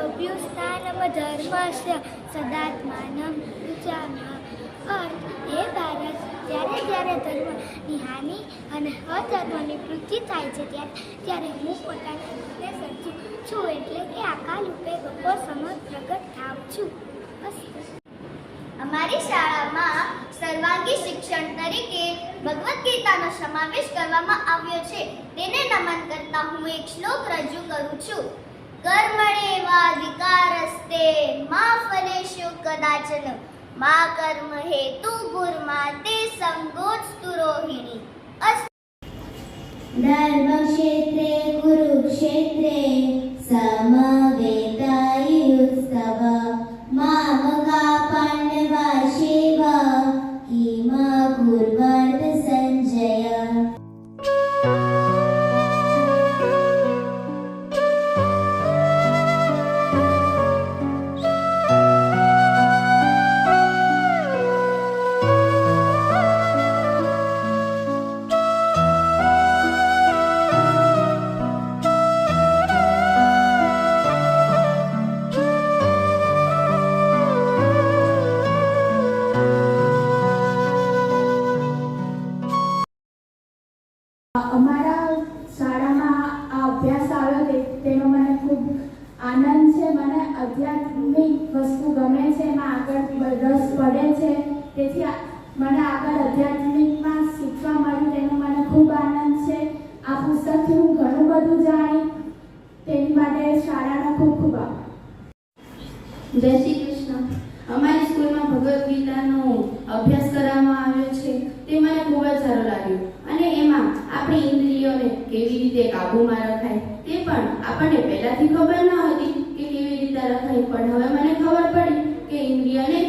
કર્તવ્યુસ્તાનમ ધર્મસ્ય સદાત્માનમ વિચારણા. અર્થ: હે ભારત, જ્યારે ધર્મની હાનિ અને અધર્મની વૃદ્ધિ થાય છે ત્યારે હું પોતાના રૂપને સર્જું છું, એટલે કે આકાલ રૂપે બપોર સમજ પ્રગટ થાઉં છું. અમારી શાળામાં સર્વાંગી શિક્ષણ તરીકે ભગવદ્ ગીતાનો સમાવેશ કરવામાં આવ્યો છે. તેને નમન કરતા હું એક શ્લોક રજૂ કરું છું. કર્મણેવાધિકારસ્તે મા ફલેષુ કદાચન મા કર્મ હેતુ ભૂર્મા તે સંગોત્સ્તુ રોહિણી. ધર્મક્ષેત્રે કુરુક્ષેત્રે સમવેતાયુસ્તવ મામકા પાંડવાશેવા કિમા કુર્વત સંજય. અમારા શાળામાં આ અભ્યાસ આવ્યો તેનો મને ખૂબ આનંદ છે. મને આધ્યાત્મિક વસ્તુ ગમે છે, એમાં આગળ રસ પડે છે, તેથી મને આગળ આધ્યાત્મિકમાં શીખવા મળ્યું તેનો મને ખૂબ આનંદ છે. આ પુસ્તકથી હું ઘણું બધું જાણી, તેની માટે શાળાનો ખૂબ ખૂબ આભાર. જય શ્રી કૃષ્ણ. અમારી સ્કૂલમાં ભગવદ્ ગીતાનો અભ્યાસ કરવામાં આવ્યો છે, તે મને ખૂબ જ સારો લાગ્યો. અને એમાં આપણી ઇન્દ્રિયોને કેવી રીતે કાબૂમાં રખાય તે પણ આપણને પહેલાથી ખબર ન હતી કે કેવી રીતે રખાય, પણ હવે મને ખબર પડી કે ઇન્દ્રિયોને